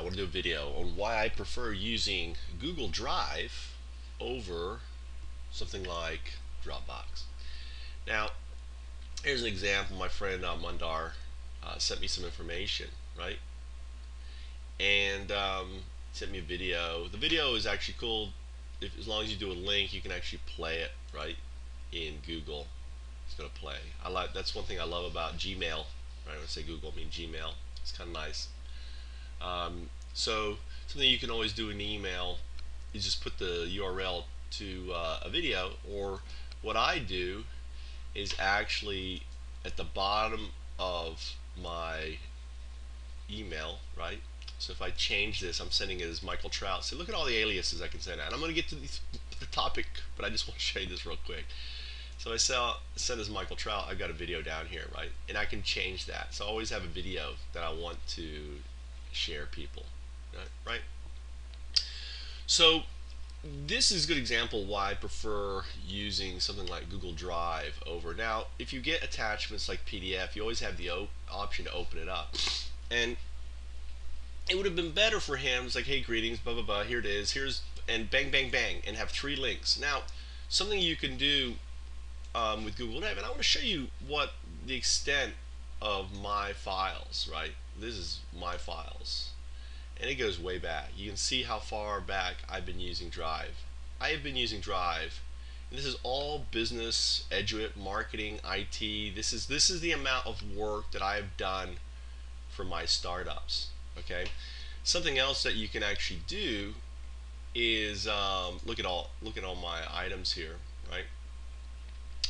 want to do a video on why I prefer using Google Drive over something like DropBox. Now, here's an example. My friend Mundar sent me some information, right? And sent me a video. The video is actually cool. As long as you do a link, you can actually play it, right, in Google. It's gonna play. That's one thing I love about Gmail. Right, when I say Google, I mean Gmail. It's kind of nice. So something you can always do in email is just put the URL to a video, or what I do is actually at the bottom of my email, right? So if I change this, I'm sending it as Michael Trout. So look at all the aliases I can send out. And I'm going to get to the topic, but I just want to show you this real quick. So I send as Michael Trout. I've got a video down here, right? And I can change that. So I always have a video that I want to share people, right? So this is a good example why I prefer using something like Google Drive over. Now, if you get attachments like PDF, you always have the option to open it up. And it would have been better for him. It's like, hey, greetings, blah, blah, blah, here it is, and bang, bang, bang, and have 3 links. Now, something you can do with Google Drive, and I want to show you what the extent of my files, right? This is my files, and it goes way back. You can see how far back I've been using Drive. I have been using Drive, and this is all business, Eduit, marketing, IT. This is the amount of work that I have done for my startups. Okay, something else that you can actually do is look at all my items here, right?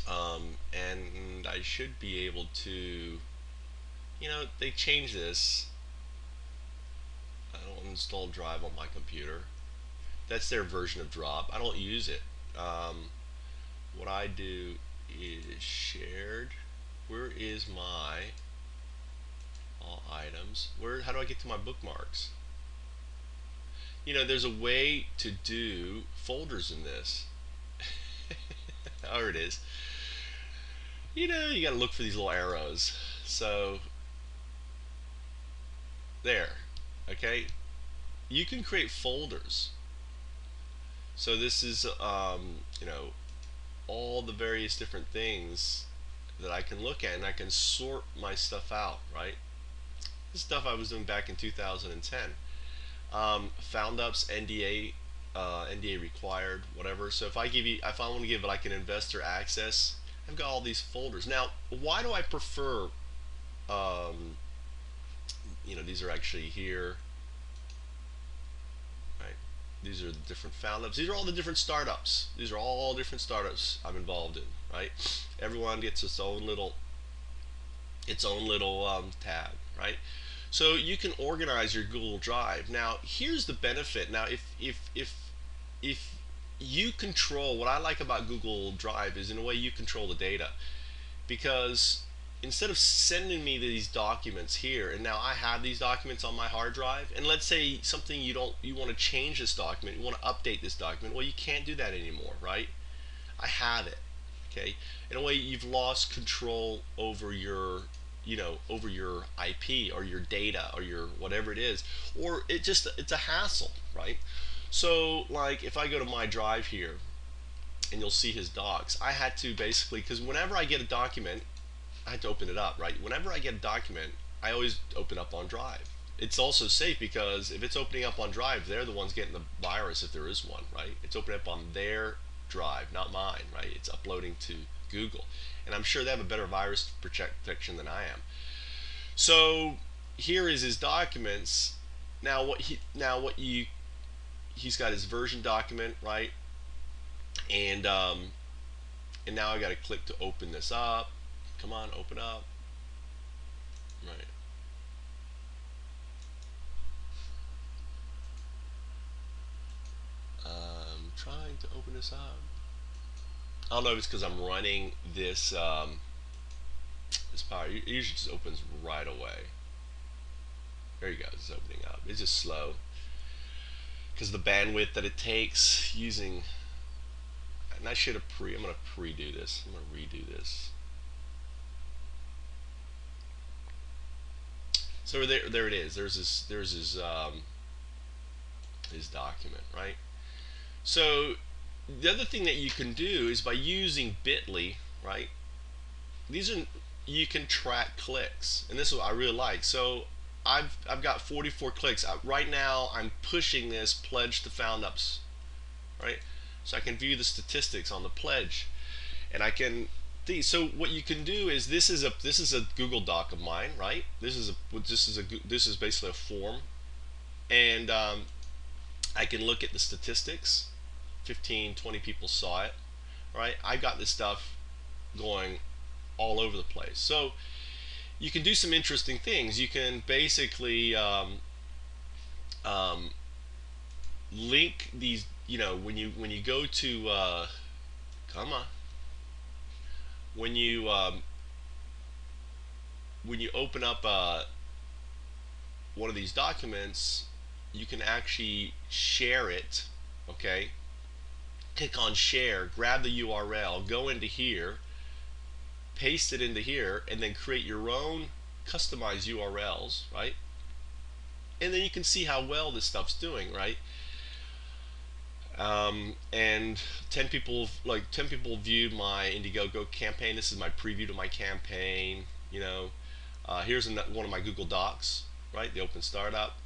And I should be able to, they changed this. I don't install Drive on my computer. That's their version of Drop. I don't use it. What I do is shared. Where is my all items? How do I get to my bookmarks? There's a way to do folders in this. There it is. You gotta look for these little arrows. So there, okay, you can create folders. So this is all the various different things that I can look at, and I can sort my stuff out, right? This stuff I was doing back in 2010. Foundups NDA required, whatever. So if I want to give like an investor access, I've got all these folders. Now, why do I prefer? These are actually here, right? These are the different Foundups. These are all the different startups. These are all different startups I'm involved in, right? Everyone gets its own little tab, right? So you can organize your Google Drive. Now, here's the benefit. Now, if you control, what I like about Google Drive is, in a way, you control the data, because instead of sending me these documents here, and now I have these documents on my hard drive, and let's say something you want to change this document, you want to update this document, well, you can't do that anymore, right? I have it. Okay, in a way, you've lost control over your over your IP or your data or your whatever it is, or it's a hassle, right? So like if I go to my drive here, and you'll see his docs, I had to basically, because whenever I get a document, I had to open it up, right? Whenever I get a document, I always open up on Drive. It's also safe, because if it's opening up on Drive, they're the ones getting the virus, if there is one, right? It's opening up on their drive, not mine, right? It's uploading to Google, and I'm sure they have a better virus protection than I am. So here is his documents. Now he's got his version document, right? And now I got to click to open this up. Come on, open up, right? Trying to open this up. I don't know if it's because I'm running this this power. It usually just opens right away. There you go. It's opening up. It's just slow because the bandwidth that it takes using. And I should have I'm gonna redo this. So there it is. There's his his document, right? So the other thing that you can do is by using Bitly, right? These are, you can track clicks, and this is what I really like. So I've got 44 clicks right now. I'm pushing this pledge to Foundups, right? So I can view the statistics on the pledge, and I can. So what you can do is this is a Google Doc of mine, right? This is basically a form, and I can look at the statistics. 15, 20 people saw it, right? I got this stuff going all over the place. So you can do some interesting things. You can basically um, link these. When you go to come on, when you when you open up one of these documents, you can actually share it. Okay, click on share, grab the URL, go into here, paste it into here, and then create your own customized URLs, right? And then you can see how well this stuff's doing, right? And 10 people viewed my Indiegogo campaign. This is my preview to my campaign. Here's one of my Google Docs, right? The Open Startup.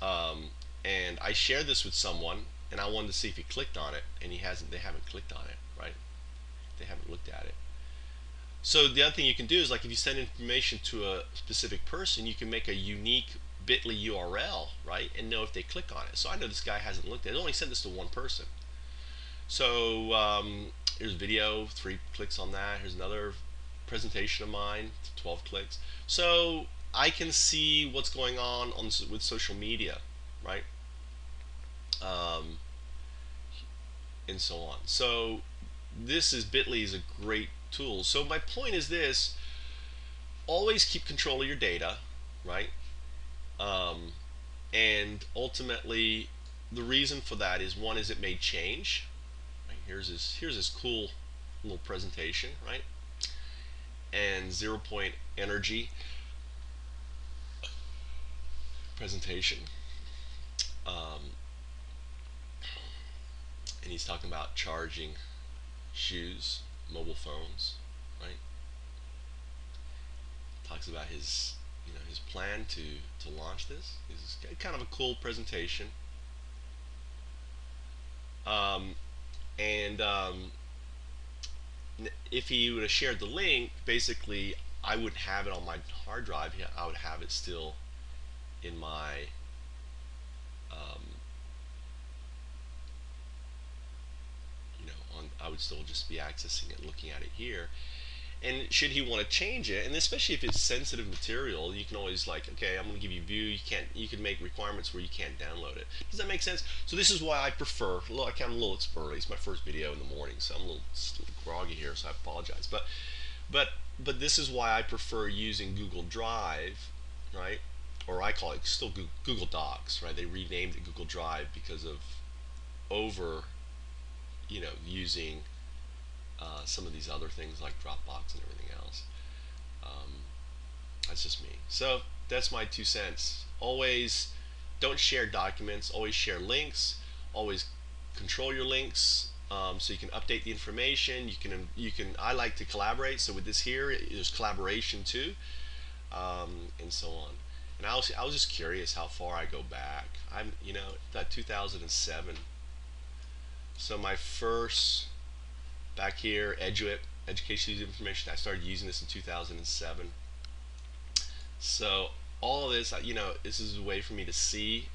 And I shared this with someone, and I wanted to see if he clicked on it, and he hasn't. They haven't clicked on it, right? They haven't looked at it. So the other thing you can do is, like, if you send information to a specific person, you can make a unique Bitly URL, right, and know if they click on it. So I know this guy hasn't looked at it. I only sent this to one person. So here's a video, 3 clicks on that. Here's another presentation of mine, 12 clicks. So I can see what's going on with social media, right, and so on. So Bitly is a great tool. So my point is this: always keep control of your data, right? And ultimately, the reason for that is, one is it may change. Right? Here's his cool little presentation, right? And 0 point energy presentation. And he's talking about charging shoes, mobile phones, right? Talks about his plan to launch this. It's kind of a cool presentation. And if he would have shared the link, basically I wouldn't have it on my hard drive. I would have it still in my I would still just be accessing it, looking at it here. And should he want to change it, and especially if it's sensitive material, you can always, like, okay, I'm going to give you view. You can make requirements where you can't download it. Does that make sense? So this is why I prefer. I'm a little early. It's my first video in the morning, so I'm a little groggy here. So I apologize. But this is why I prefer using Google Drive, right? Or I call it still Google Docs, right? They renamed it Google Drive because of using some of these other things like Dropbox and everything else. That's just me. So that's my 2 cents. Always don't share documents. Always share links. Always control your links, so you can update the information. I like to collaborate. So with this here, there's collaboration too, and so on. And I was just curious how far I go back. That 2007. So my first, back here, education user information, I started using this in 2007. So all of this, this is a way for me to see.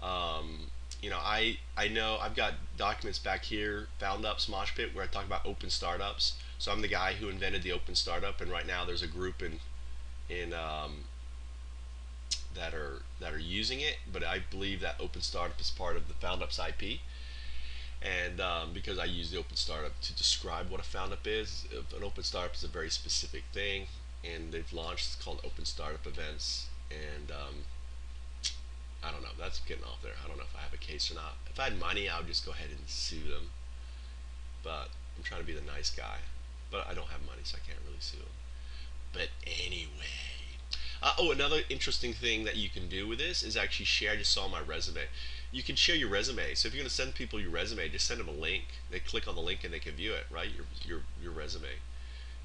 I know I've got documents back here, Foundups Mosh Pit, where I talk about open startups. So I'm the guy who invented the open startup, and right now there's a group in that are using it. But I believe that open startup is part of the Foundups IP. And because I use the open startup to describe what a Foundup is, an open startup is a very specific thing, and they've launched, it's called Open Startup Events. And I don't know, that's getting off there. I don't know if I have a case or not. If I had money, I would just go ahead and sue them, but I'm trying to be the nice guy. But I don't have money, so I can't really sue them. But anyway, Oh, another interesting thing that you can do with this is actually share. I just saw my resume. You can share your resume. So if you're going to send people your resume, just send them a link. They click on the link and they can view it, right? Your resume.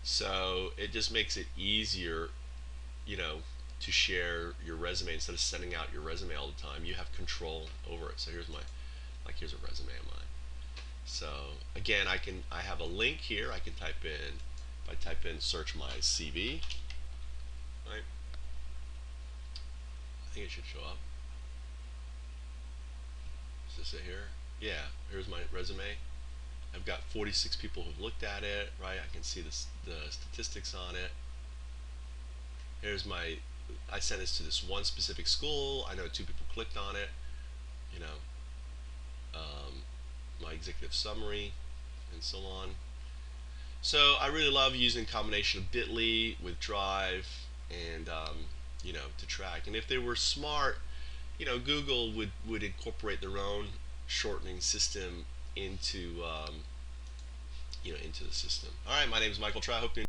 So it just makes it easier, you know, to share your resume instead of sending out your resume all the time. You have control over it. So here's a resume of mine. So again, I have a link here. I can type in, if I type in search my CV, right? I think it should show up. Is this it here? Yeah, here's my resume. I've got 46 people who've looked at it, right? I can see the statistics on it. Here's my, I sent this to this one specific school. I know 2 people clicked on it. You know, my executive summary, and so on. So I really love using a combination of Bitly with Drive and to track. And if they were smart, Google would incorporate their own shortening system into into the system. All right, my name is Michael Try. I hope you